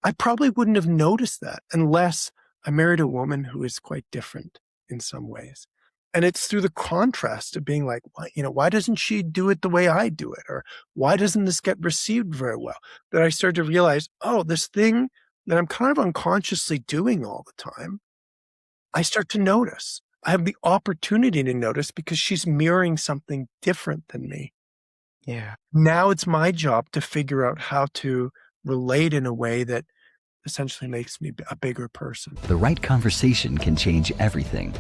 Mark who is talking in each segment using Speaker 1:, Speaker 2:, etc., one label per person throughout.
Speaker 1: I probably wouldn't have noticed that unless I married a woman who is quite different in some ways. And it's through the contrast of being like, why doesn't she do it the way I do it? Or why doesn't this get received very well? That I start to realize, oh, this thing that I'm kind of unconsciously doing all the time, I start to notice. I have the opportunity to notice because she's mirroring something different than me.
Speaker 2: Yeah.
Speaker 1: Now it's my job to figure out how to relate in a way that essentially makes me a bigger person.
Speaker 3: The right conversation can change everything.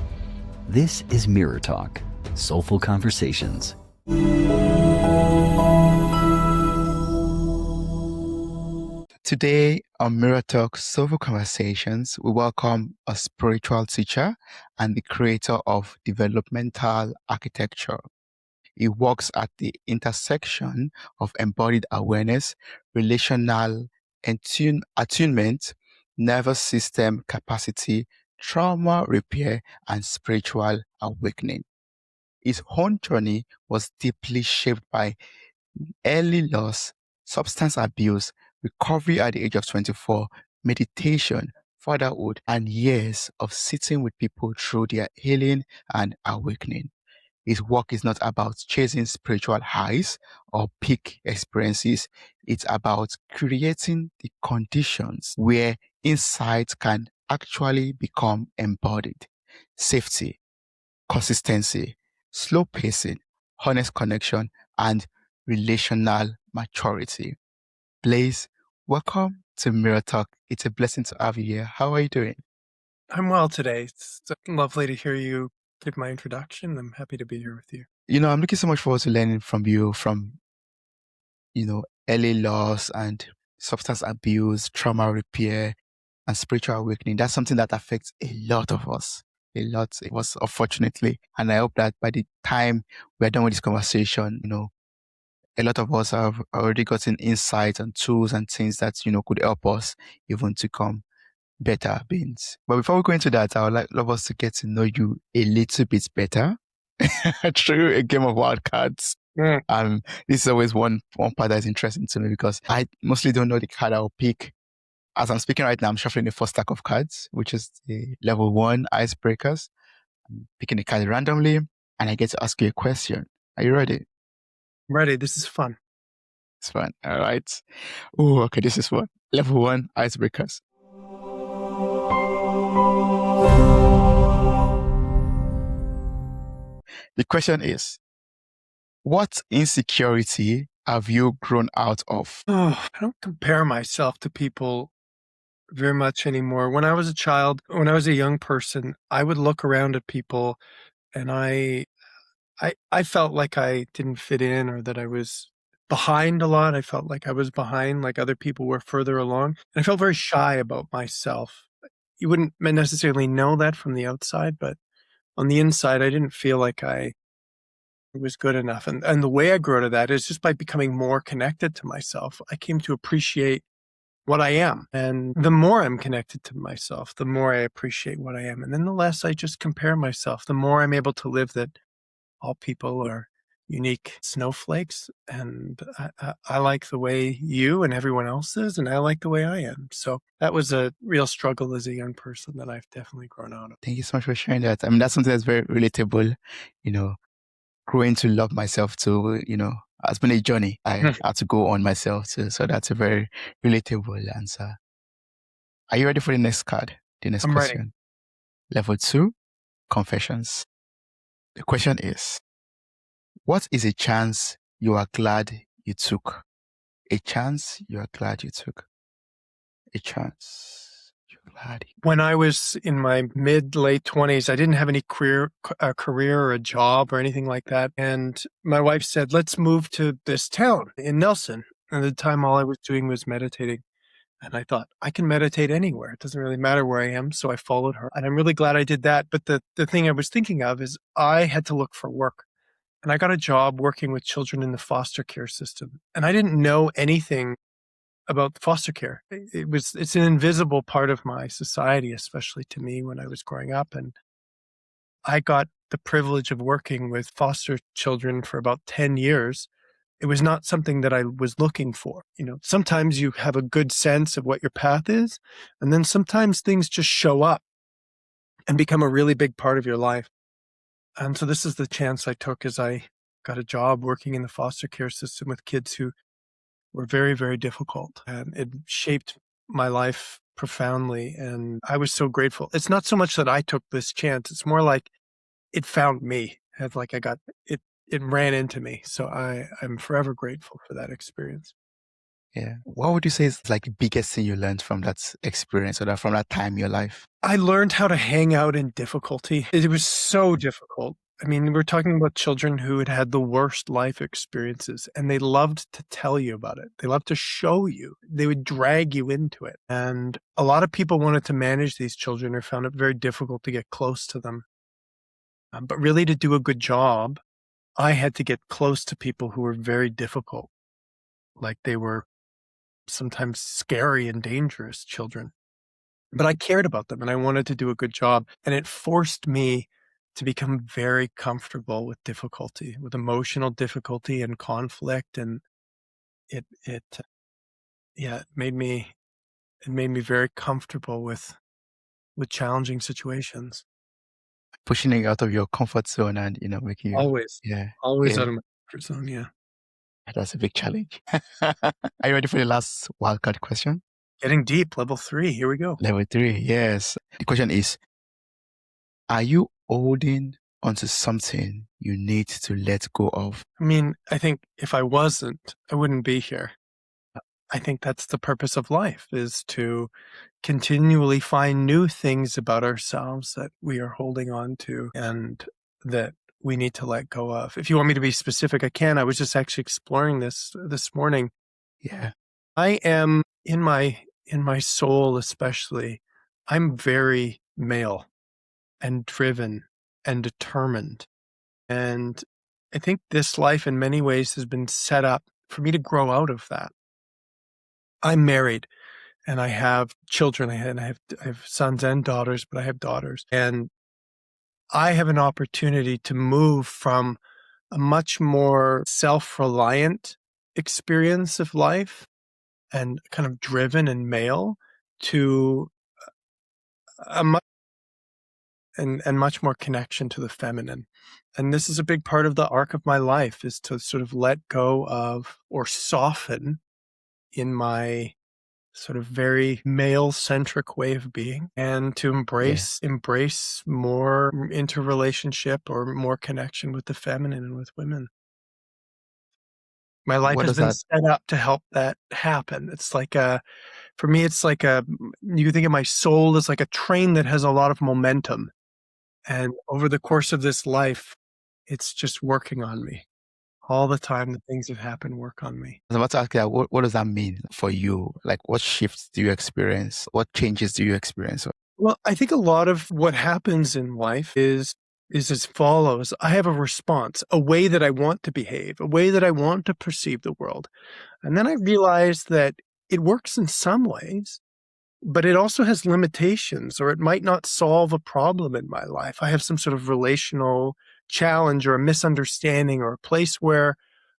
Speaker 3: This is Mirror Talk, Soulful Conversations.
Speaker 2: Today on Mirror Talk Soulful Conversations, we welcome a spiritual teacher and the creator of Developmental Architecture. He works at the intersection of embodied awareness, relational attunement, nervous system capacity, trauma repair, and spiritual awakening. His own journey was deeply shaped by early loss, substance abuse, recovery at the age of 24, meditation, fatherhood, and years of sitting with people through their healing and awakening. His work is not about chasing spiritual highs or peak experiences. It's about creating the conditions where insight can actually become embodied. Safety, consistency, slow pacing, honest connection, and relational maturity. Blaise, welcome to Mirror Talk. It's a blessing to have you here. How are you doing?
Speaker 1: I'm well today. It's lovely to hear you give my introduction. I'm happy to be here with you.
Speaker 2: I'm looking so much forward to learning from you from, early loss and substance abuse, trauma repair, and spiritual awakening. That's something that affects a lot of us. A lot. It was unfortunately. And I hope that by the time we're done with this conversation, a lot of us have already gotten insights and tools and things that, could help us even to become better beings. But before we go into that, I would love us to get to know you a little bit better through a game of wild cards. This is always one part that is interesting to me because I mostly don't know the card I'll pick. As I'm speaking right now, I'm shuffling the first stack of cards, which is the level 1 icebreakers. I'm picking a card randomly, and I get to ask you a question. Are you ready?
Speaker 1: I'm ready. This is fun.
Speaker 2: It's fun. All right. Oh, okay. This is fun. Level 1 icebreakers. The question is, what insecurity have you grown out of?
Speaker 1: Oh, I don't compare myself to people very much anymore. When I was a child, when I was a young person, I would look around at people and I felt like I didn't fit in or that I was behind a lot. I felt like I was behind, like other people were further along. And I felt very shy about myself. You wouldn't necessarily know that from the outside, but on the inside, I didn't feel like I was good enough. And the way I grew out of that is just by becoming more connected to myself. I came to appreciate what I am. And the more I'm connected to myself, the more I appreciate what I am. And then the less I just compare myself, the more I'm able to live that all people are unique snowflakes. And I like the way you and everyone else is, and I like the way I am. So that was a real struggle as a young person that I've definitely grown out of.
Speaker 2: Thank you so much for sharing that. I mean, that's something that's very relatable, growing to love myself too, has been a journey. I had to go on myself too. So that's a very relatable answer. Are you ready for the next card? The next
Speaker 1: I'm
Speaker 2: question.
Speaker 1: ready.
Speaker 2: Level 2, confessions. The question is, what is a chance you are glad you took? A chance you are glad you took. A chance you're glad.
Speaker 1: When I was in my late 20s, I didn't have any career or a job or anything like that. And my wife said, let's move to this town in Nelson. And at the time, all I was doing was meditating. And I thought, I can meditate anywhere. It doesn't really matter where I am. So I followed her. And I'm really glad I did that. But the thing I was thinking of is I had to look for work. And I got a job working with children in the foster care system. And I didn't know anything about foster care. It's an invisible part of my society, especially to me when I was growing up. And I got the privilege of working with foster children for about 10 years. It was not something that I was looking for. Sometimes you have a good sense of what your path is, and then sometimes things just show up and become a really big part of your life. And so this is the chance I took as I got a job working in the foster care system with kids who were very, very difficult. And it shaped my life profoundly. And I was so grateful. It's not so much that I took this chance. It's more like it found me. It's like I got it. It ran into me. So I'm forever grateful for that experience.
Speaker 2: Yeah. What would you say is like the biggest thing you learned from that experience or from that time in your life?
Speaker 1: I learned how to hang out in difficulty. It was so difficult. I mean, we're talking about children who had had the worst life experiences, and they loved to tell you about it. They loved to show you. They would drag you into it. And a lot of people wanted to manage these children or found it very difficult to get close to them. But really, to do a good job, I had to get close to people who were very difficult. Like they were sometimes scary and dangerous children. But I cared about them and I wanted to do a good job. And it forced me to become very comfortable with difficulty, with emotional difficulty and conflict. And it made me very comfortable with challenging situations.
Speaker 2: Pushing you out of your comfort zone and, making you,
Speaker 1: Always,
Speaker 2: yeah,
Speaker 1: always
Speaker 2: yeah,
Speaker 1: out of my comfort zone. Yeah.
Speaker 2: that's a big challenge. Are you ready for the last wildcard question?
Speaker 1: Getting deep, level 3. Here we go.
Speaker 2: Level 3, yes. The question is, are you holding onto something you need to let go of?
Speaker 1: I mean, I think if I wasn't, I wouldn't be here. I think that's the purpose of life, is to continually find new things about ourselves that we are holding on to and that we need to let go of. If you want me to be specific, I can. I was just actually exploring this morning.
Speaker 2: Yeah.
Speaker 1: I am in my soul, especially, I'm very male and driven and determined. And I think this life in many ways has been set up for me to grow out of that. I'm married and I have children. I have sons and daughters, but I have daughters. And I have an opportunity to move from a much more self-reliant experience of life and kind of driven and male to a much and much more connection to the feminine. And this is a big part of the arc of my life, is to sort of let go of or soften in my sort of very male-centric way of being and to embrace more interrelationship or more connection with the feminine and with women. My life
Speaker 2: What
Speaker 1: has
Speaker 2: does
Speaker 1: been
Speaker 2: that,
Speaker 1: set up to help that happen. It's like for me, it's like you think of my soul as like a train that has a lot of momentum. And over the course of this life, it's just working on me. All the time, the things that happen work on me.
Speaker 2: I was about to ask you, what does that mean for you? Like, what shifts do you experience? What changes do you experience?
Speaker 1: Well, I think a lot of what happens in life is as follows. I have a response, a way that I want to behave, a way that I want to perceive the world. And then I realize that it works in some ways, but it also has limitations, or it might not solve a problem in my life. I have some sort of relational challenge or a misunderstanding or a place where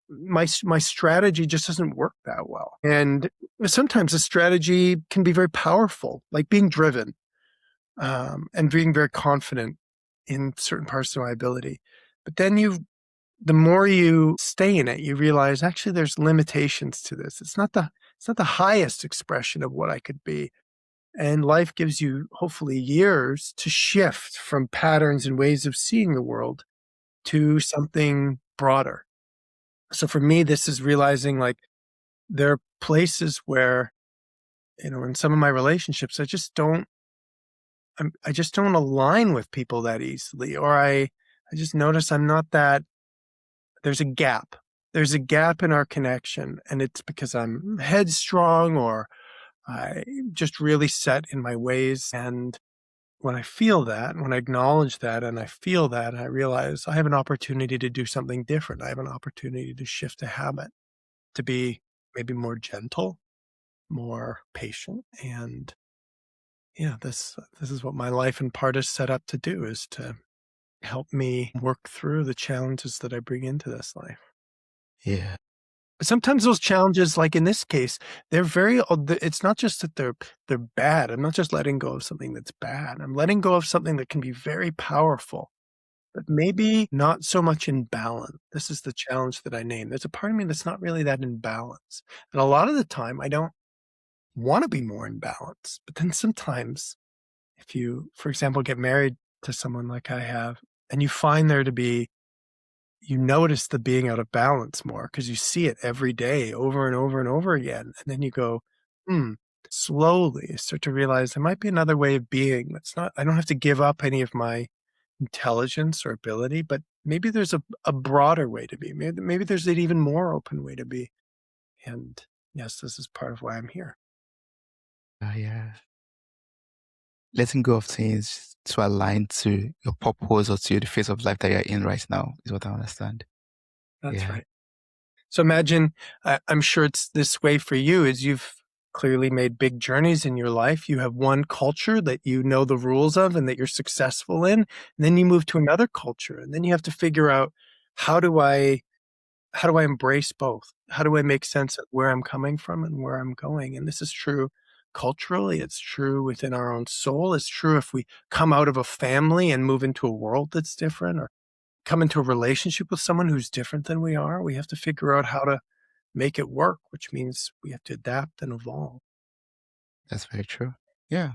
Speaker 1: my strategy just doesn't work that well. And sometimes a strategy can be very powerful, like being driven and being very confident in certain parts of my ability. But then the more you stay in it, you realize actually there's limitations to this. It's not the highest expression of what I could be. And life gives you hopefully years to shift from patterns and ways of seeing the world to something broader. So for me, this is realizing like there are places where, in some of my relationships, I just don't align with people that easily, or I just notice I'm not that. There's a gap. There's a gap in our connection, and it's because I'm headstrong or I just really set in my ways. And when I feel that, when I acknowledge that and I feel that, I realize I have an opportunity to do something different. I have an opportunity to shift a habit, to be maybe more gentle, more patient. And yeah, this is what my life in part is set up to do, is to help me work through the challenges that I bring into this life.
Speaker 2: Yeah.
Speaker 1: Sometimes those challenges, like in this case, they're it's not just that they're bad. I'm not just letting go of something that's bad. I'm letting go of something that can be very powerful, but maybe not so much in balance. This is the challenge that I name. There's a part of me that's not really that in balance. And a lot of the time I don't want to be more in balance. But then sometimes if you, for example, get married to someone like I have, and you find there to be, you notice the being out of balance more because you see it every day over and over and over again. And then you go, hmm, slowly you start to realize there might be another way of being. That's not, I don't have to give up any of my intelligence or ability, but maybe there's a broader way to be. Maybe there's an even more open way to be. And yes, this is part of why I'm here.
Speaker 2: Yeah. Letting go of things to align to your purpose or to the phase of life that you're in right now is what I understand.
Speaker 1: That's
Speaker 2: Yeah.
Speaker 1: right. So imagine, I'm sure it's this way for you, is you've clearly made big journeys in your life. You have one culture that you know the rules of and that you're successful in. And then you move to another culture, and then you have to figure out, how do I embrace both? How do I make sense of where I'm coming from and where I'm going? And this is true culturally. It's true within our own soul. It's true if we come out of a family and move into a world that's different, or come into a relationship with someone who's different than we are. We have to figure out how to make it work, which means we have to adapt and evolve.
Speaker 2: That's very true. Yeah.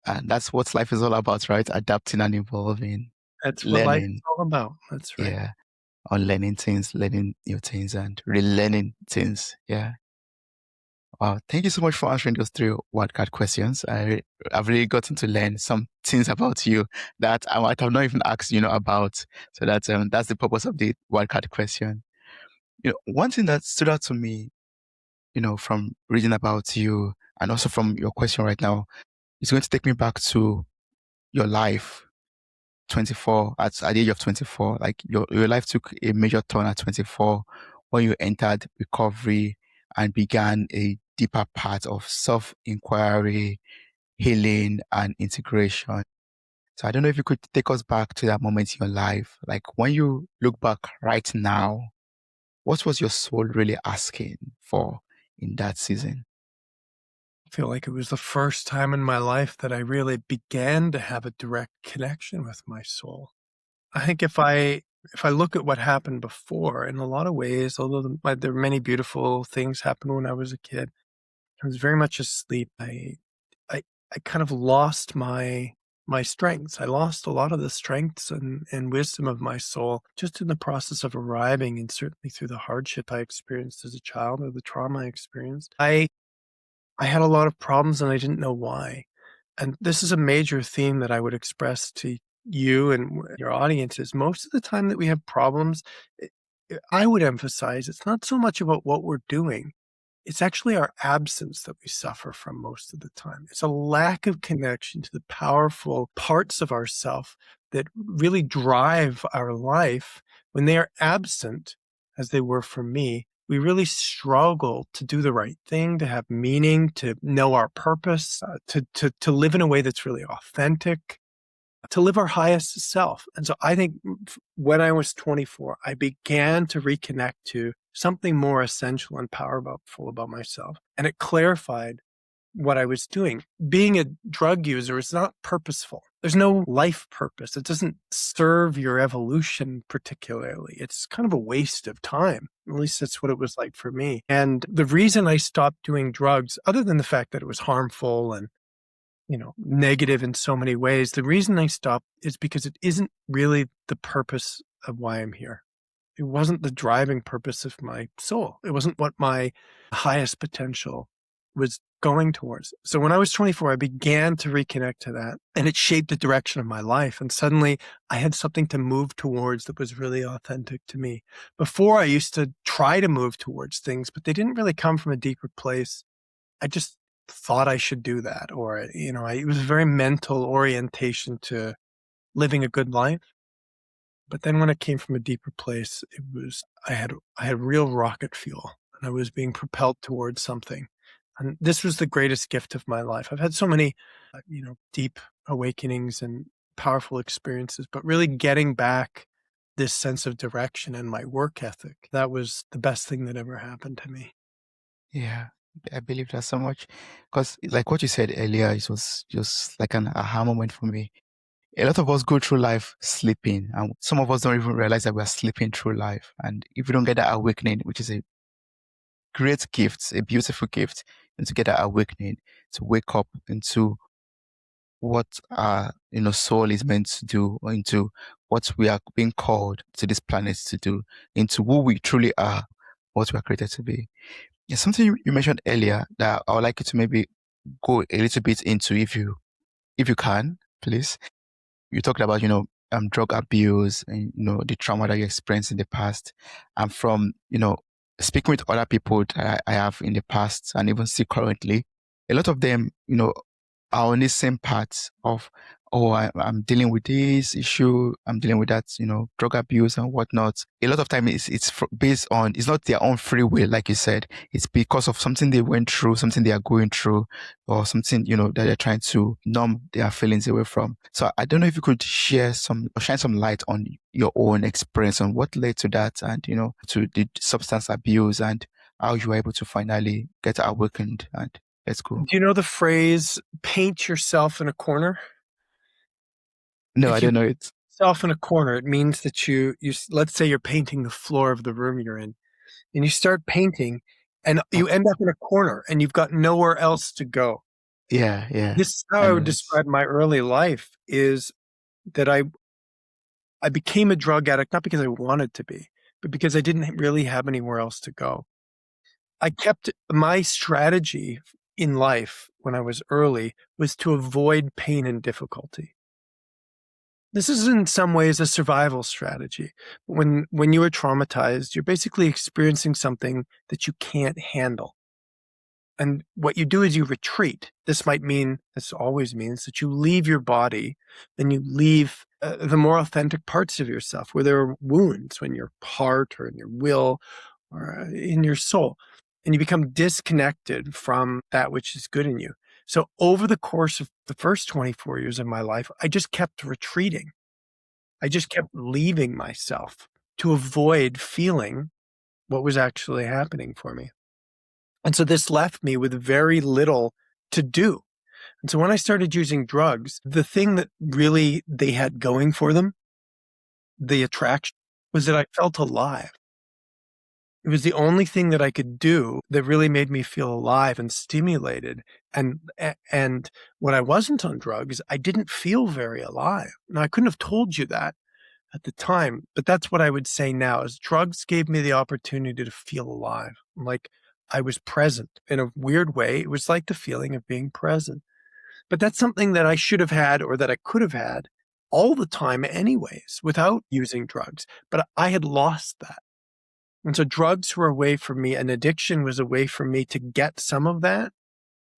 Speaker 2: And that's what life is all about, right? Adapting and evolving,
Speaker 1: That's what life is
Speaker 2: learning.
Speaker 1: all about. That's right.
Speaker 2: Yeah. On learning things, learning new things, and relearning things. Yeah. Wow. Thank you so much for answering those three wildcard questions. I've really gotten to learn some things about you that I might have not even asked, about. So that's the purpose of the wildcard question. One thing that stood out to me, from reading about you and also from your question right now, is going to take me back to your life 24 at the age of 24. Like your life took a major turn at 24 when you entered recovery and began a deeper path of self-inquiry, healing, and integration. So I don't know if you could take us back to that moment in your life. Like when you look back right now, what was your soul really asking for in that season?
Speaker 1: I feel like it was the first time in my life that I really began to have a direct connection with my soul. I think if I look at what happened before, in a lot of ways, although there were many beautiful things happened when I was a kid, I was very much asleep. I I kind of lost my strengths. I lost a lot of the strengths and wisdom of my soul just in the process of arriving, and certainly through the hardship I experienced as a child, or the trauma I experienced. I had a lot of problems and I didn't know why. And this is a major theme that I would express to you and your audience. Is most of the time that we have problems, I would emphasize it's not so much about what we're doing. It's actually our absence that we suffer from most of the time. It's a lack of connection to the powerful parts of ourself that really drive our life. When they are absent, as they were for me, we really struggle to do the right thing, to have meaning, to know our purpose, to live in a way that's really authentic, to live our highest self. And so I think when I was 24, I began to reconnect to something more essential and powerful about myself. And it clarified what I was doing. Being a drug user is not purposeful. There's no life purpose. It doesn't serve your evolution particularly. It's kind of a waste of time. At least that's what it was like for me. And the reason I stopped doing drugs, other than the fact that it was harmful and negative in so many ways, the reason I stopped is because it isn't really the purpose of why I'm here. It wasn't the driving purpose of my soul. It wasn't what my highest potential was going towards. So when I was 24, I began to reconnect to that, and it shaped the direction of my life. And suddenly I had something to move towards that was really authentic to me. Before, I used to try to move towards things, but they didn't really come from a deeper place. I just thought I should do that, or, it was a very mental orientation to living a good life. But then when it came from a deeper place, it was, I had real rocket fuel, and I was being propelled towards something. And this was the greatest gift of my life. I've had so many, deep awakenings and powerful experiences, but really getting back this sense of direction and my work ethic. That was the best thing that ever happened to me.
Speaker 2: Yeah, I believe that so much because, like what you said earlier, it was just like an aha moment for me. A lot of us go through life sleeping, and some of us don't even realize that we are sleeping through life. And if you don't get that awakening, which is a great gift, a beautiful gift, and to get that awakening, to wake up into what our soul is meant to do, or into what we are being called to this planet to do, into who we truly are, what we are created to be. Yeah, something you mentioned earlier that I would like you to maybe go a little bit into, if you can, please. You talked about, drug abuse and, the trauma that you experienced in the past. And from, speaking with other people that I have in the past and even see currently, a lot of them, are on the same path of, oh, I'm dealing with this issue, I'm dealing with that, drug abuse and whatnot. A lot of time it's based on, it's not their own free will, like you said. It's because of something they went through, something they are going through, or something, that they're trying to numb their feelings away from. So I don't know if you could shine some light on your own experience on what led to that and, to the substance abuse and how you were able to finally get awakened and let's go.
Speaker 1: Do you know the phrase, paint yourself in a corner?
Speaker 2: No,
Speaker 1: If
Speaker 2: I
Speaker 1: you
Speaker 2: don't know it.
Speaker 1: yourself in a corner, it means that you let's say you're painting the floor of the room you're in, and you start painting, and you end up in a corner, and you've got nowhere else to go.
Speaker 2: Yeah.
Speaker 1: This is how
Speaker 2: I
Speaker 1: I
Speaker 2: know
Speaker 1: would
Speaker 2: it.
Speaker 1: describe my early life, is that I became a drug addict, not because I wanted to be, but because I didn't really have anywhere else to go. I kept my strategy in life when I was early was to avoid pain and difficulty. This is in some ways a survival strategy. When you are traumatized, you're basically experiencing something that you can't handle. And what you do is you retreat. This always means that you leave your body and you leave the more authentic parts of yourself where there are wounds, in your heart or in your will or in your soul. And you become disconnected from that which is good in you. So over the course of the first 24 years of my life, I just kept retreating. I just kept leaving myself to avoid feeling what was actually happening for me. And so this left me with very little to do. And so when I started using drugs, the thing that really they had going for them, the attraction, was that I felt alive. It was the only thing that I could do that really made me feel alive and stimulated. And when I wasn't on drugs, I didn't feel very alive. Now, I couldn't have told you that at the time, but that's what I would say now is drugs gave me the opportunity to feel alive. Like I was present in a weird way. It was like the feeling of being present. But that's something that I should have had or that I could have had all the time anyways without using drugs. But I had lost that. And so drugs were a way for me, and addiction was a way for me to get some of that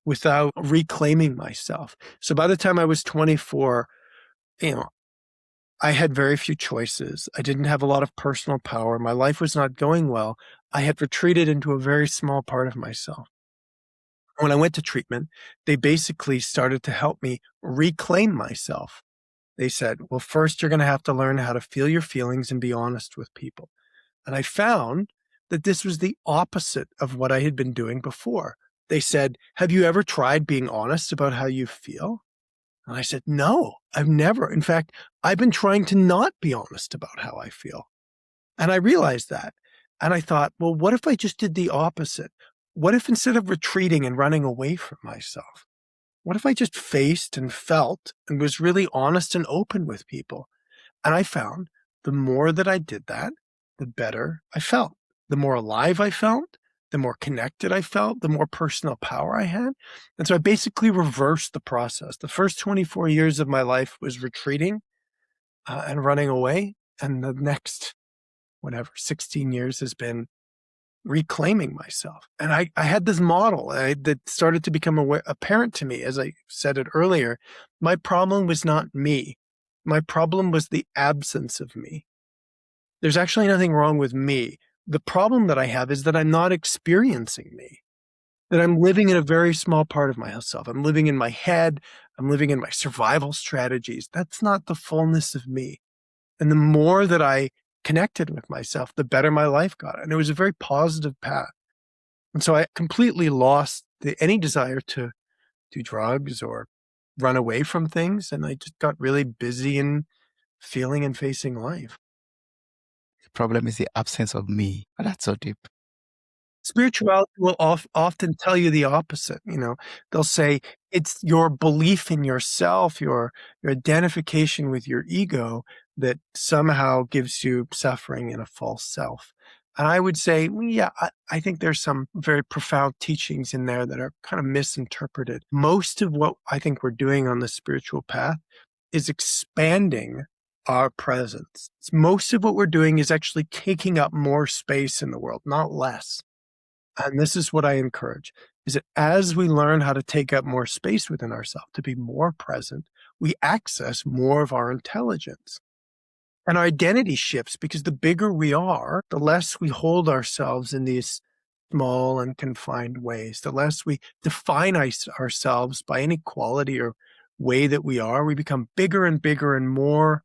Speaker 1: without reclaiming myself. So by the time I was 24, I had very few choices. I didn't have a lot of personal power. My life was not going well. I had retreated into a very small part of myself. When I went to treatment, they basically started to help me reclaim myself. They said, well, first you're going to have to learn how to feel your feelings and be honest with people. And I found that this was the opposite of what I had been doing before. They said, have you ever tried being honest about how you feel? And I said, no, I've never. In fact, I've been trying to not be honest about how I feel. And I realized that. And I thought, well, what if I just did the opposite? What if instead of retreating and running away from myself, what if I just faced and felt and was really honest and open with people? And I found the more that I did that, the better I felt. The more alive I felt, the more connected I felt, the more personal power I had. And so I basically reversed the process. The first 24 years of my life was retreating and running away. And the next, 16 years has been reclaiming myself. And I had this model that started to become apparent to me. As I said it earlier, my problem was not me. My problem was the absence of me. There's actually nothing wrong with me. The problem that I have is that I'm not experiencing me, that I'm living in a very small part of myself. I'm living in my head. I'm living in my survival strategies. That's not the fullness of me. And the more that I connected with myself, the better my life got. And it was a very positive path. And so I completely lost any desire to do drugs or run away from things. And I just got really busy in feeling and facing life.
Speaker 2: The problem is the absence of me. Oh, that's so deep.
Speaker 1: Spirituality will often tell you the opposite. They'll say it's your belief in yourself, your identification with your ego that somehow gives you suffering in a false self. And I would say, well, yeah, I think there's some very profound teachings in there that are kind of misinterpreted. Most of what I think we're doing on the spiritual path is expanding our presence. Most of what we're doing is actually taking up more space in the world, not less. And this is what I encourage, is that as we learn how to take up more space within ourselves, to be more present, we access more of our intelligence. And our identity shifts because the bigger we are, the less we hold ourselves in these small and confined ways, the less we define ourselves by any quality or way that we are. We become bigger and bigger and more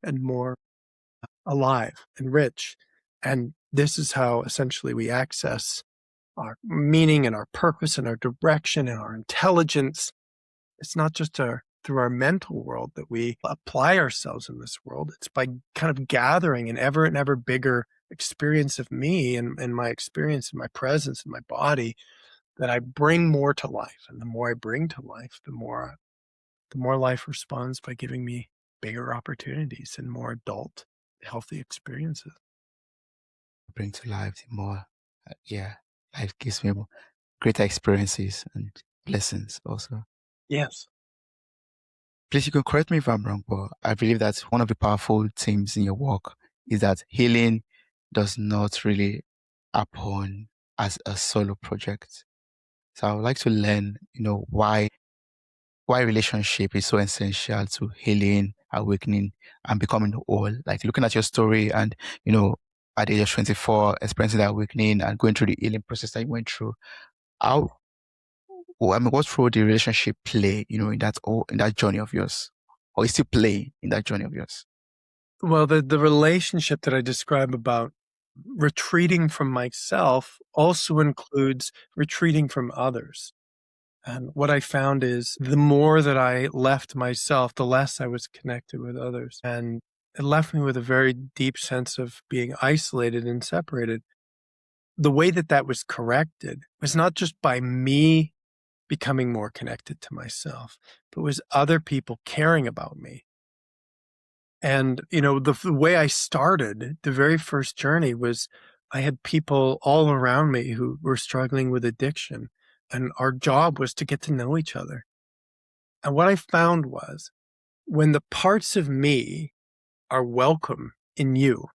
Speaker 1: alive and rich. And this is how essentially we access our meaning and our purpose and our direction and our intelligence. It's not just through our mental world that we apply ourselves in this world. It's by kind of gathering an ever and ever bigger experience of me and my experience and my presence in my body that I bring more to life. And the more I bring to life, the more life responds by giving me bigger opportunities and more adult, healthy experiences.
Speaker 2: Bring to life the more, life gives me more greater experiences and blessings also.
Speaker 1: Yes.
Speaker 2: Please, you can correct me if I'm wrong, but I believe that one of the powerful themes in your work is that healing does not really happen as a solo project. So I would like to learn, why relationship is so essential to healing, awakening, and becoming whole. Like looking at your story and, at the age of 24, experiencing that awakening and going through the healing process that you went through. What role did relationship play, in that journey of yours? Or is still play in that journey of yours?
Speaker 1: Well, the relationship that I describe about retreating from myself also includes retreating from others. And what I found is the more that I left myself, the less I was connected with others. And it left me with a very deep sense of being isolated and separated. The way that was corrected was not just by me becoming more connected to myself, but was other people caring about me. And, the way I started, the very first journey was I had people all around me who were struggling with addiction. And our job was to get to know each other. And what I found was when the parts of me are welcome in you,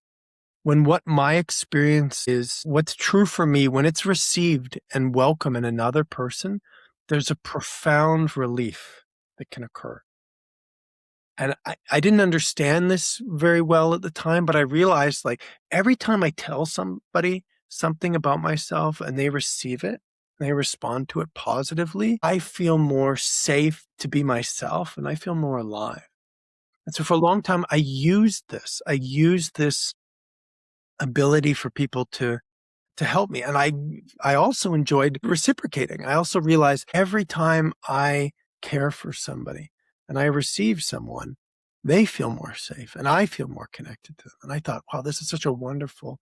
Speaker 1: when what my experience is, what's true for me, when it's received and welcome in another person, there's a profound relief that can occur. And I didn't understand this very well at the time, but I realized like every time I tell somebody something about myself and they receive it, they respond to it positively, I feel more safe to be myself and I feel more alive. And so for a long time, I used this ability for people to help me. And I also enjoyed reciprocating. I also realized every time I care for somebody and I receive someone, they feel more safe and I feel more connected to them. And I thought, wow, this is such a wonderful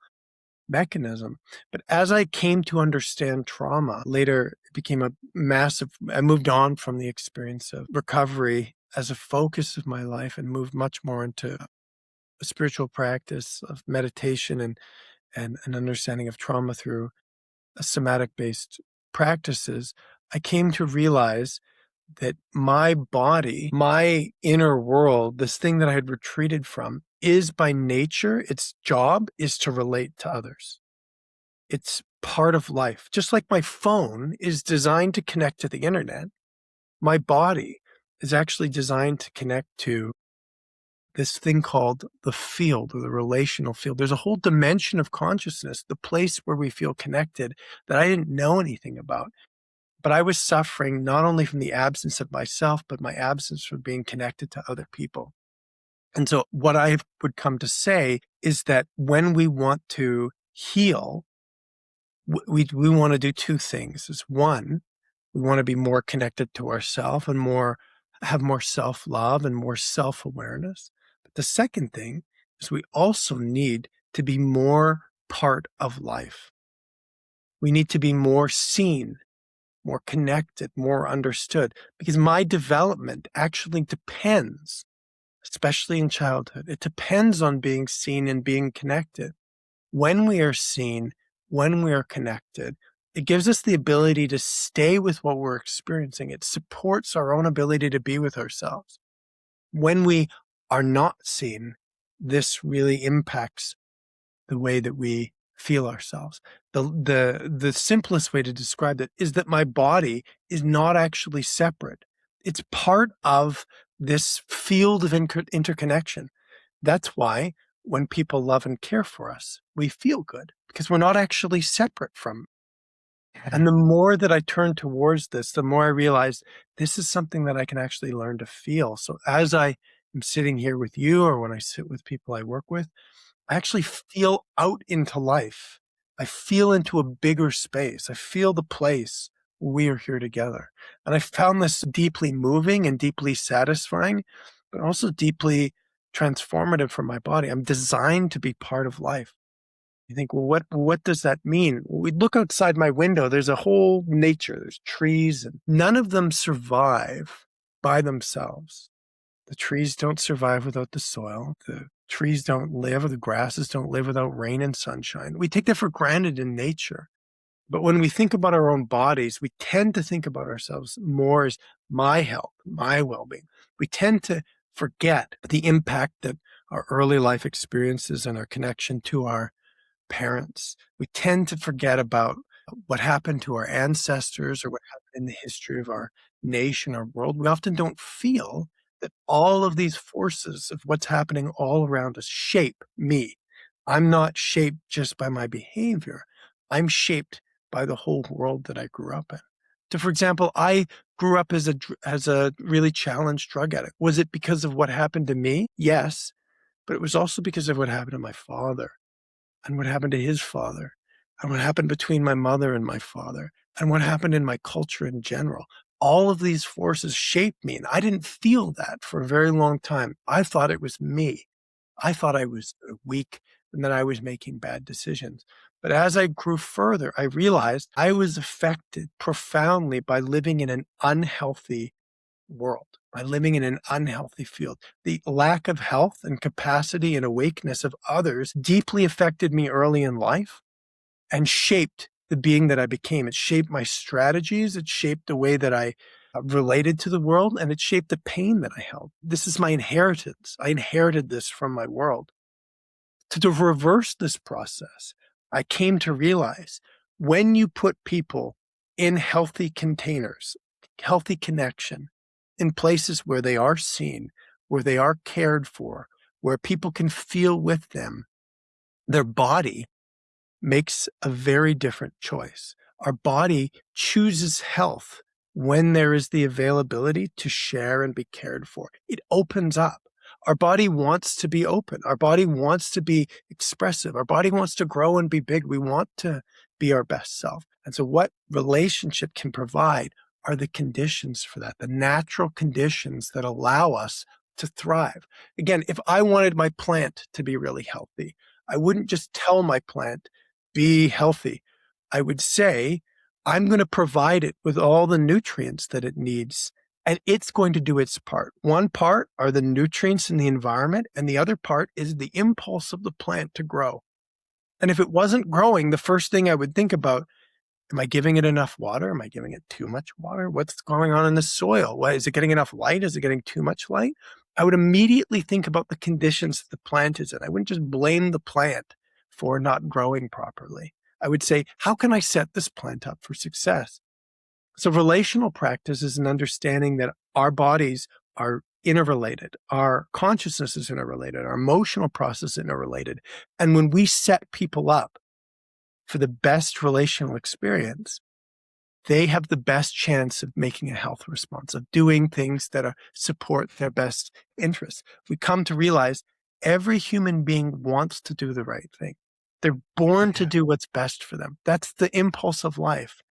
Speaker 1: mechanism. But as I came to understand trauma, later it became I moved on from the experience of recovery as a focus of my life and moved much more into a spiritual practice of meditation and an understanding of trauma through somatic-based practices. I came to realize that my body, my inner world, this thing that I had retreated from, is by nature, its job is to relate to others. It's part of life. Just like my phone is designed to connect to the internet, my body is actually designed to connect to this thing called the field or the relational field. There's a whole dimension of consciousness, the place where we feel connected that I didn't know anything about. But I was suffering not only from the absence of myself, but my absence from being connected to other people. And so what I would come to say is that when we want to heal, we want to do two things. Is one, we want to be more connected to ourselves and have more self-love and more self-awareness. But the second thing is we also need to be more part of life. We need to be more seen, more connected, more understood, because my development actually depends, especially in childhood, it depends on being seen and being connected. When we are seen, when we are connected, it gives us the ability to stay with what we're experiencing. It supports our own ability to be with ourselves. When we are not seen, this really impacts the way that we feel ourselves. The simplest way to describe it is that my body is not actually separate. It's part of this field of interconnection. That's why when people love and care for us, we feel good because we're not actually separate from. And the more that I turn towards this, the more I realize this is something that I can actually learn to feel. So as I am sitting here with you, or when I sit with people I work with, I actually feel out into life. I feel into a bigger space. I feel the place where we are here together. And I found this deeply moving and deeply satisfying, but also deeply transformative for my body. I'm designed to be part of life. You think, well, what does that mean? We look outside my window, there's a whole nature, there's trees, and none of them survive by themselves. The trees don't survive without the soil. The trees don't live, or the grasses don't live without rain and sunshine. We take that for granted in nature. But when we think about our own bodies, we tend to think about ourselves more as my health, my well-being. We tend to forget the impact that our early life experiences and our connection to our parents. We tend to forget about what happened to our ancestors or what happened in the history of our nation, our world. We often don't feel that all of these forces of what's happening all around us shape me. I'm not shaped just by my behavior. I'm shaped by the whole world that I grew up in. So, for example, I grew up as a really challenged drug addict. Was it because of what happened to me? Yes, but it was also because of what happened to my father and what happened to his father and what happened between my mother and my father and what happened in my culture in general. All of these forces shaped me, and I didn't feel that for a very long time. I thought it was me. I thought I was weak and that I was making bad decisions. But as I grew further, I realized I was affected profoundly by living in an unhealthy world, by living in an unhealthy field. The lack of health and capacity and awakeness of others deeply affected me early in life and shaped the being that I became. It shaped my strategies. It shaped the way that I related to the world, and it shaped the pain that I held. This is my inheritance. I inherited this from my world. To reverse this process, I came to realize when you put people in healthy containers, healthy connection, in places where they are seen, where they are cared for, where people can feel with them, their body makes a very different choice. Our body chooses health when there is the availability to share and be cared for. It opens up. Our body wants to be open. Our body wants to be expressive. Our body wants to grow and be big. We want to be our best self. And so what relationship can provide are the conditions for that, the natural conditions that allow us to thrive. Again, if I wanted my plant to be really healthy, I wouldn't just tell my plant, be healthy. I would say, I'm going to provide it with all the nutrients that it needs, and it's going to do its part. One part are the nutrients in the environment, and the other part is the impulse of the plant to grow. And if it wasn't growing, the first thing I would think about, am I giving it enough water? Am I giving it too much water? What's going on in the soil? What, is it getting enough light? Is it getting too much light? I would immediately think about the conditions that the plant is in. I wouldn't just blame the plant for not growing properly. I would say, how can I set this plant up for success? So relational practice is an understanding that our bodies are interrelated. Our consciousness is interrelated. Our emotional process is interrelated. And when we set people up for the best relational experience, they have the best chance of making a health response, of doing things that support their best interests. We come to realize every human being wants to do the right thing. They're born to do what's best for them. That's the impulse of life.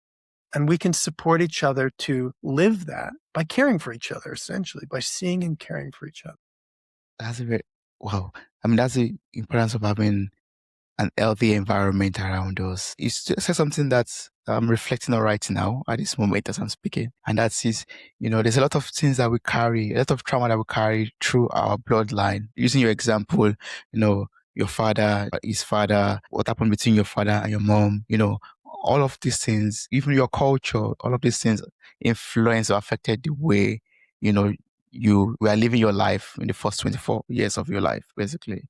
Speaker 1: And we can support each other to live that by caring for each other, essentially, by seeing and caring for each other.
Speaker 2: That's a very, wow. I mean, that's the importance of having an healthy environment around us. You said something that I'm reflecting on right now at this moment as I'm speaking. And that is, there's a lot of things that we carry, a lot of trauma that we carry through our bloodline. Using your example, your father, his father, what happened between your father and your mom, all of these things, even your culture, all of these things influence or affected the way, you were living your life in the first 24 years of your life, basically.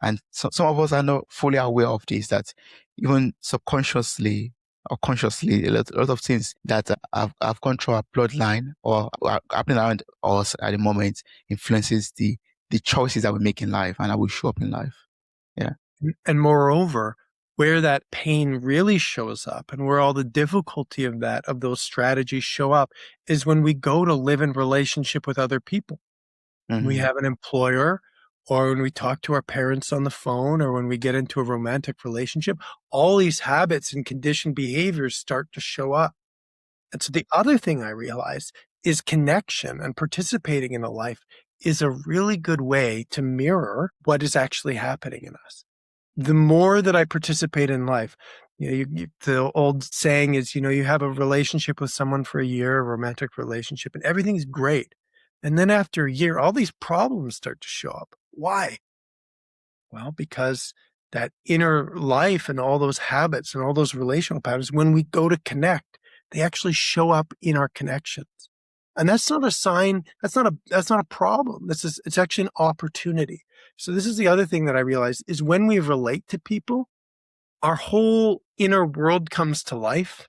Speaker 2: And so, some of us are not fully aware of this, that even subconsciously or consciously, a lot of things that have gone through our bloodline or are happening around us at the moment influences the choices that we make in life and how we show up in life. Yeah.
Speaker 1: And moreover, where that pain really shows up and where all the difficulty of those strategies show up is when we go to live in relationship with other people.
Speaker 2: Mm-hmm.
Speaker 1: We have an employer, or when we talk to our parents on the phone, or when we get into a romantic relationship, all these habits and conditioned behaviors start to show up. And so the other thing I realized is connection and participating in a life is a really good way to mirror what is actually happening in us. The more that I participate in life, the old saying is, you have a relationship with someone for a year, a romantic relationship, and everything's great. And then after a year, all these problems start to show up. Why? Well, because that inner life and all those habits and all those relational patterns, when we go to connect, they actually show up in our connections. And that's not a sign, that's not a problem. It's actually an opportunity. So this is the other thing that I realized is when we relate to people, our whole inner world comes to life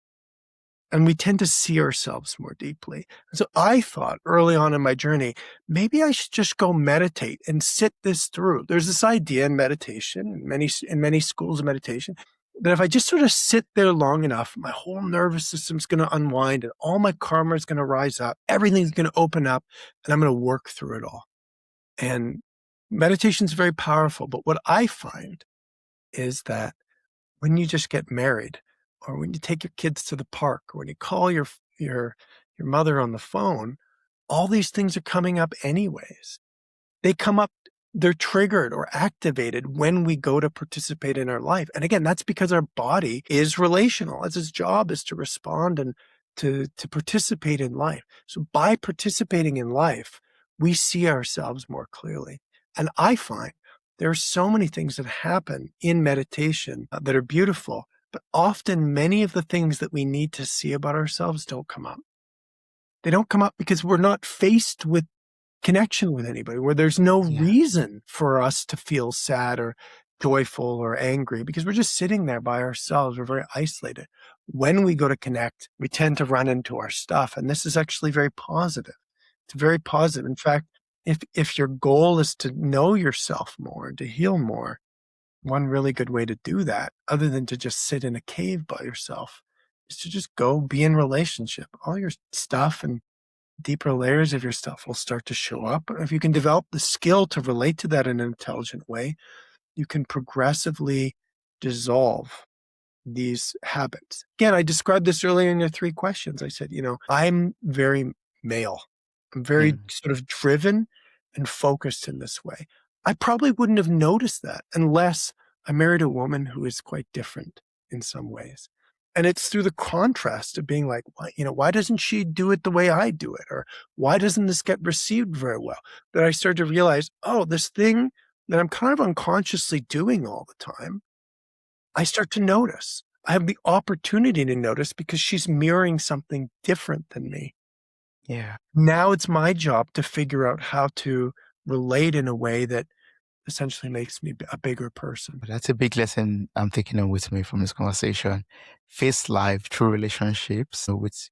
Speaker 1: and we tend to see ourselves more deeply. And so I thought early on in my journey, maybe I should just go meditate and sit this through. There's this idea in meditation, in many schools of meditation, that if I just sort of sit there long enough, my whole nervous system's going to unwind and all my karma is going to rise up. Everything's going to open up and I'm going to work through it all. And meditation is very powerful. But what I find is that when you just get married, or when you take your kids to the park, or when you call your mother on the phone, all these things are coming up anyways. They come up, they're triggered or activated when we go to participate in our life. And again, that's because our body is relational. Its job is to respond and to participate in life. So by participating in life, we see ourselves more clearly. And I find there are so many things that happen in meditation that are beautiful, but often many of the things that we need to see about ourselves don't come up. They don't come up because we're not faced with connection with anybody, where there's no reason for us to feel sad or joyful or angry because we're just sitting there by ourselves. We're very isolated. When we go to connect, we tend to run into our stuff. And this is actually very positive. It's very positive. In fact, if your goal is to know yourself more, to heal more, one really good way to do that, other than to just sit in a cave by yourself, is to just go be in relationship. All your stuff and deeper layers of your stuff will start to show up. And if you can develop the skill to relate to that in an intelligent way, you can progressively dissolve these habits. Again, I described this earlier in your 3 questions. I said, I'm very male. I'm very sort of driven and focused in this way. I probably wouldn't have noticed that unless I married a woman who is quite different in some ways. And it's through the contrast of being like, why doesn't she do it the way I do it? Or why doesn't this get received very well? That I start to realize, this thing that I'm kind of unconsciously doing all the time, I start to notice. I have the opportunity to notice because she's mirroring something different than me.
Speaker 2: Yeah.
Speaker 1: Now it's my job to figure out how to relate in a way that essentially makes me a bigger person.
Speaker 2: That's a big lesson I'm taking on with me from this conversation. Face life through relationships with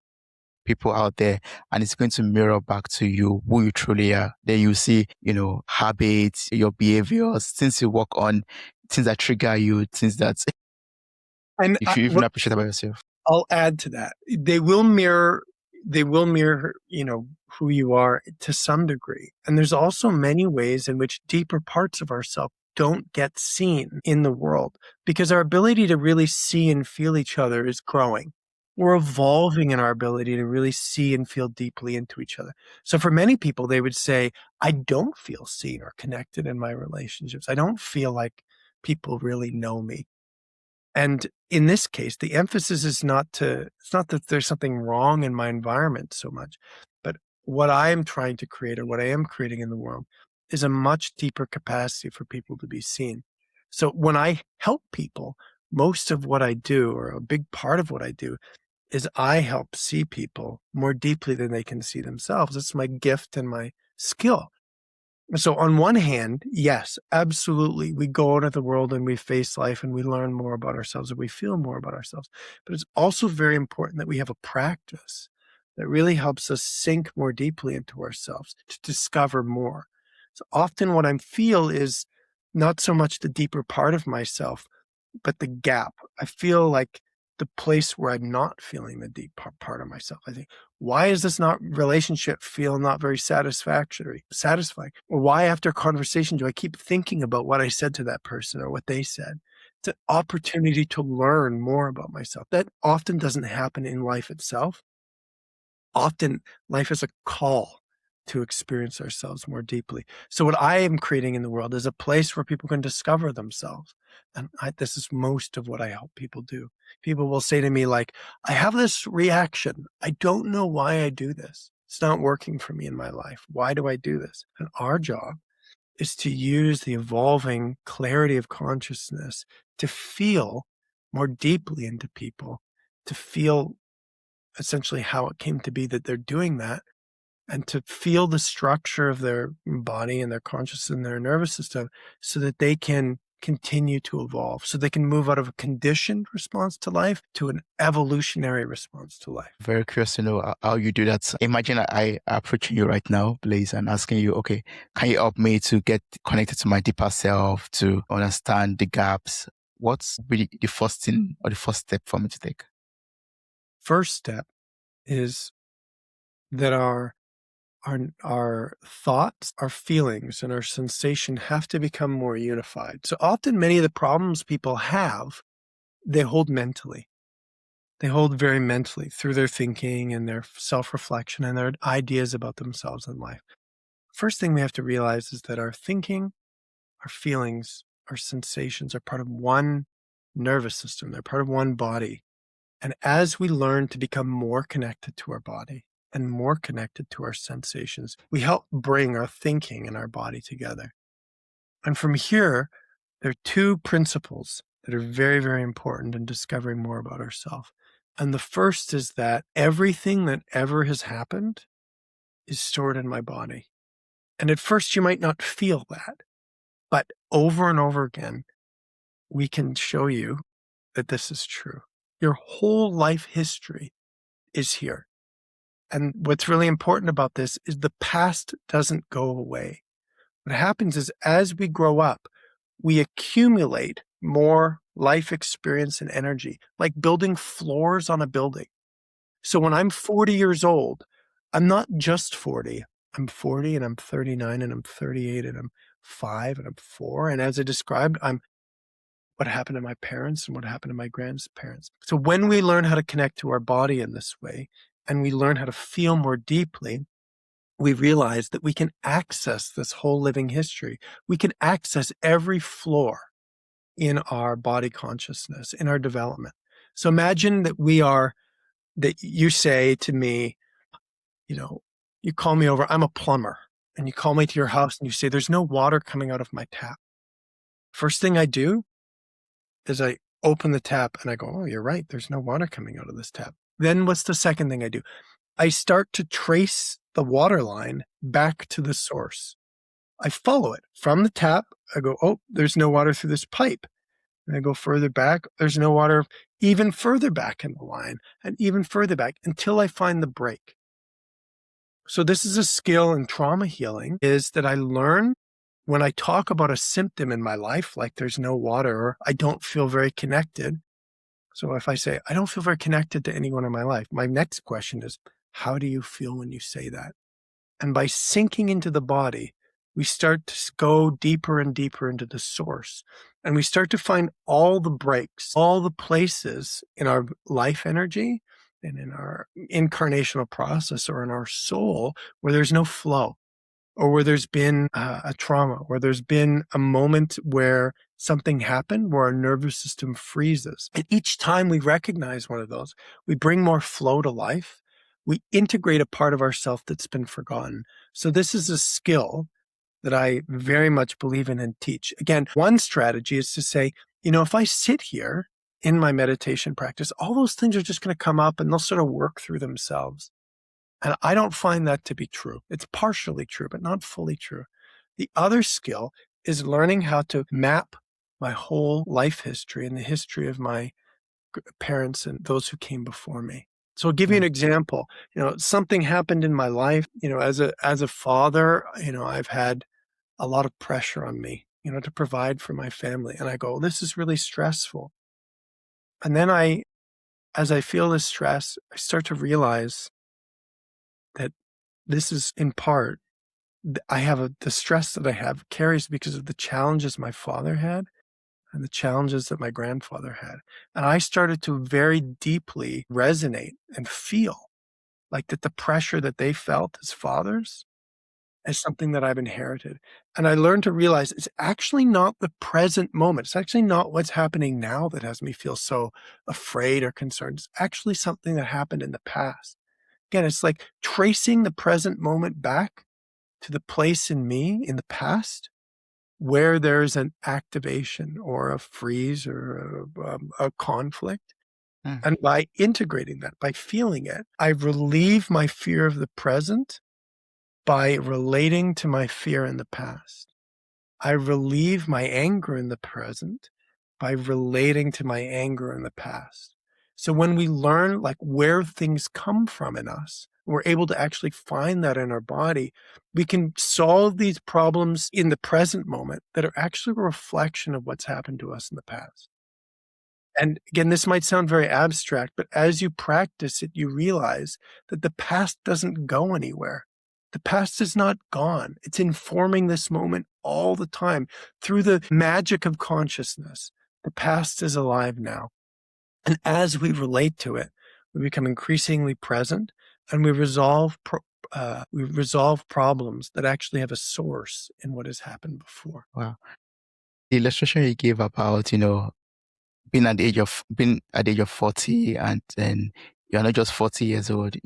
Speaker 2: people out there, and it's going to mirror back to you who you truly are. Then you see, habits, your behaviors, things you work on, things that trigger you, things that
Speaker 1: And
Speaker 2: if you even appreciate about yourself.
Speaker 1: I'll add to that. They will mirror, who you are to some degree. And there's also many ways in which deeper parts of ourselves don't get seen in the world because our ability to really see and feel each other is growing. We're evolving in our ability to really see and feel deeply into each other. So for many people, they would say, I don't feel seen or connected in my relationships. I don't feel like people really know me. And in this case, the emphasis is it's not that there's something wrong in my environment so much, but what I am trying to create or what I am creating in the world is a much deeper capacity for people to be seen. So when I help people, most of what I do, or a big part of what I do, is I help see people more deeply than they can see themselves. It's my gift and my skill. So on one hand, yes, absolutely. We go out into the world and we face life and we learn more about ourselves and we feel more about ourselves. But it's also very important that we have a practice that really helps us sink more deeply into ourselves to discover more. So often what I feel is not so much the deeper part of myself, but the gap. I feel like the place where I'm not feeling the deep part of myself. I think, why is this relationship feel not very satisfying? Or why after conversation do I keep thinking about what I said to that person or what they said? It's an opportunity to learn more about myself. That often doesn't happen in life itself. Often life is a call to experience ourselves more deeply. So what I am creating in the world is a place where people can discover themselves. And this is most of what I help people do. People will say to me like, I have this reaction. I don't know why I do this. It's not working for me in my life. Why do I do this? And our job is to use the evolving clarity of consciousness to feel more deeply into people, to feel essentially how it came to be that they're doing that, and to feel the structure of their body and their consciousness and their nervous system so that they can continue to evolve, so they can move out of a conditioned response to life to an evolutionary response to life.
Speaker 2: Very curious to know how you do that. Imagine I approaching you right now, Blaise, and asking you, okay, can you help me to get connected to my deeper self, to understand the gaps? What's really the first thing or the first step for me to take?
Speaker 1: First step is that our thoughts, our feelings, and our sensation have to become more unified. So often many of the problems people have, they hold mentally. They hold very mentally through their thinking and their self-reflection and their ideas about themselves and life. First thing we have to realize is that our thinking, our feelings, our sensations are part of one nervous system. They're part of one body. And as we learn to become more connected to our body and more connected to our sensations, we help bring our thinking and our body together. And from here, there are two principles that are very, very important in discovering more about ourselves. And the first is that everything that ever has happened is stored in my body. And at first, you might not feel that, but over and over again, we can show you that this is true. Your whole life history is here. And what's really important about this is the past doesn't go away. What happens is as we grow up, we accumulate more life experience and energy, like building floors on a building. So when I'm 40 years old, I'm not just 40. I'm 40 and I'm 39 and I'm 38 and I'm 5 and I'm 4. And as I described, I'm what happened to my parents and what happened to my grandparents. So when we learn how to connect to our body in this way, and we learn how to feel more deeply, we realize that we can access this whole living history. We can access every floor in our body consciousness, in our development. So imagine that you say to me, you call me over, I'm a plumber, and you call me to your house and you say, there's no water coming out of my tap. First thing I do is I open the tap and I go, oh, you're right. There's no water coming out of this tap. Then what's the second thing I do? I start to trace the water line back to the source. I follow it from the tap. I go, oh, there's no water through this pipe. And I go further back. There's no water even further back in the line and even further back until I find the break. So this is a skill in trauma healing, is that I learn when I talk about a symptom in my life, like there's no water or I don't feel very connected, So if I say, I don't feel very connected to anyone in my life, my next question is, how do you feel when you say that? And by sinking into the body, we start to go deeper and deeper into the source. And we start to find all the breaks, all the places in our life energy and in our incarnational process or in our soul where there's no flow, or where there's been a trauma, where there's been a moment where something happened, where our nervous system freezes. And each time we recognize one of those, we bring more flow to life. We integrate a part of ourself that's been forgotten. So this is a skill that I very much believe in and teach. Again, one strategy is to say, if I sit here in my meditation practice, all those things are just going to come up and they'll sort of work through themselves. And I don't find that to be true. It's partially true, but not fully true. The other skill is learning how to map my whole life history and the history of my parents and those who came before me. So I'll give you an example. Something happened in my life, as a father, I've had a lot of pressure on me, to provide for my family. And I go, this is really stressful. And then as I feel this stress, I start to realize that this is in part, the stress that I have carries because of the challenges my father had and the challenges that my grandfather had. And I started to very deeply resonate and feel like that the pressure that they felt as fathers is something that I've inherited. And I learned to realize it's actually not the present moment. It's actually not what's happening now that has me feel so afraid or concerned. It's actually something that happened in the past. Again, it's like tracing the present moment back to the place in me in the past where there's an activation or a freeze or a conflict. And by integrating that, by feeling it, I relieve my fear of the present by relating to my fear in the past. I relieve my anger in the present by relating to my anger in the past. So when we learn like where things come from in us, we're able to actually find that in our body, we can solve these problems in the present moment that are actually a reflection of what's happened to us in the past. And again, this might sound very abstract, but as you practice it, you realize that the past doesn't go anywhere. The past is not gone. It's informing this moment all the time through the magic of consciousness. The past is alive now. And as we relate to it, we become increasingly present and we resolve problems that actually have a source in what has happened before.
Speaker 2: Wow. The illustration you gave about, being at the age of 40 and then you're not just 40 years old,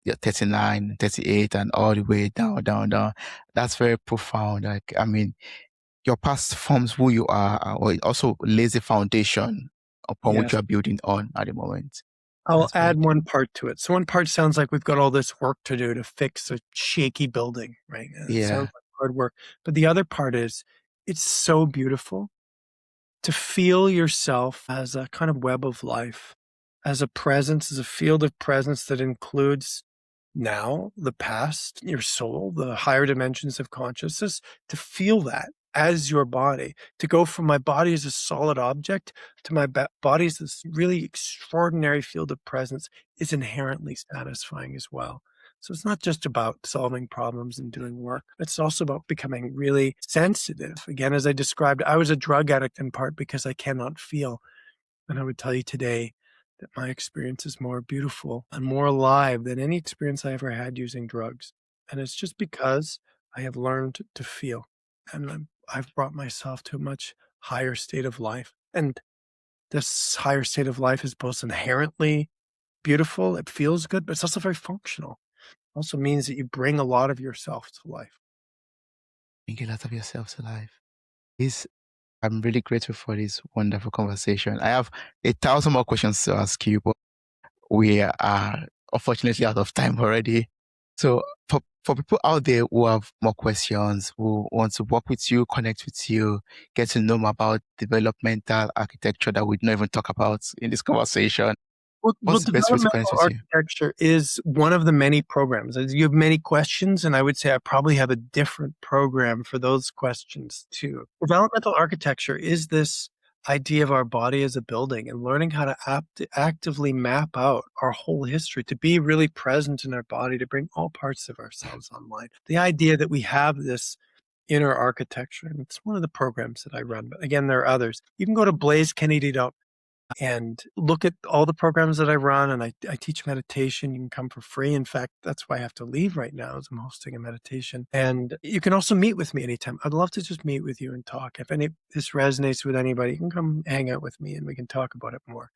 Speaker 2: you're 39, 38 and all the way down, down, down. That's very profound. Like, I mean, your past forms who you are, or it also lays a foundation upon which
Speaker 1: Yes.
Speaker 2: you are building on at the moment.
Speaker 1: I'll
Speaker 2: That's very
Speaker 1: add one part to it. So one part sounds like we've got all this work to do to fix a shaky building, right? And it
Speaker 2: Yeah.
Speaker 1: sounds like hard work. But the other part is it's so beautiful to feel yourself as a kind of web of life, as a presence, as a field of presence that includes now, the past, your soul, the higher dimensions of consciousness, to feel that as your body, to go from my body as a solid object to my body as this really extraordinary field of presence is inherently satisfying as well. So it's not just about solving problems and doing work. It's also about becoming really sensitive. Again, as I described, I was a drug addict in part because I cannot feel. And I would tell you today that my experience is more beautiful and more alive than any experience I ever had using drugs. And it's just because I have learned to feel. And I've brought myself to a much higher state of life. And this higher state of life is both inherently beautiful, it feels good, but it's also very functional. It also means that you bring a lot of yourself to life.
Speaker 2: Bring a lot of yourself to life. I'm really grateful for this wonderful conversation. I have 1,000 more questions to ask you, but we are unfortunately out of time already. So for people out there who have more questions, who want to work with you, connect with you, get to know more about developmental architecture that we didn't even talk about in this conversation,
Speaker 1: Well,
Speaker 2: what's the best way to connect
Speaker 1: developmental
Speaker 2: with you?
Speaker 1: architecture is one of the many programs. As you have many questions, and I would say I probably have a different program for those questions too. Developmental architecture is this idea of our body as a building and learning how to actively map out our whole history, to be really present in our body, to bring all parts of ourselves online. The idea that we have this inner architecture, and it's one of the programs that I run, but again, there are others. You can go to blaise.kennedy.com and look at all the programs that I run, and I teach meditation. You can come for free. In fact, that's why I have to leave right now, as I'm hosting a meditation. And you can also meet with me anytime. I'd love to just meet with you and talk. If this resonates with anybody, you can come hang out with me and we can talk about it more.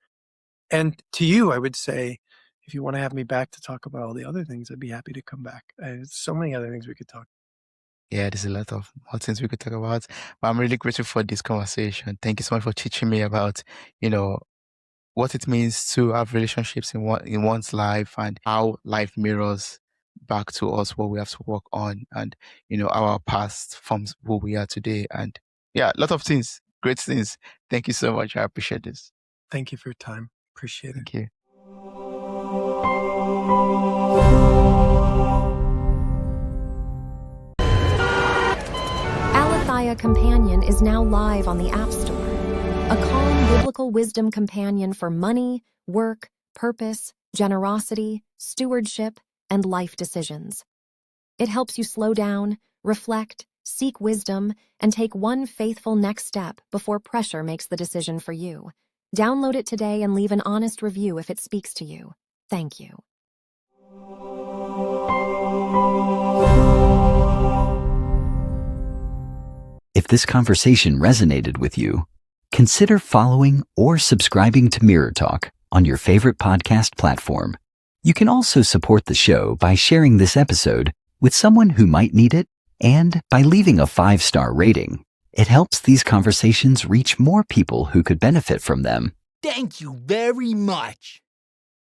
Speaker 1: And to you, I would say, if you want to have me back to talk about all the other things, I'd be happy to come back. There's so many other things we could talk.
Speaker 2: Yeah, there's a lot of more things we could talk about, but I'm really grateful for this conversation. Thank you so much for teaching me about, what it means to have relationships in one's life, and how life mirrors back to us what we have to work on, and our past forms who we are today. And yeah, a lot of things, great things. Thank you so much. I appreciate this.
Speaker 1: Thank you for your time. Appreciate it.
Speaker 2: Thank you.
Speaker 4: Companion is now live on the App Store. A calm biblical wisdom companion for money, work, purpose, generosity, stewardship, and life decisions. It helps you slow down, reflect, seek wisdom, and take one faithful next step before pressure makes the decision for you. Download it today and leave an honest review if it speaks to you. Thank you.
Speaker 3: If this conversation resonated with you, consider following or subscribing to Mirror Talk on your favorite podcast platform. You can also support the show by sharing this episode with someone who might need it, and by leaving a 5-star rating. It helps these conversations reach more people who could benefit from them.
Speaker 5: Thank you very much.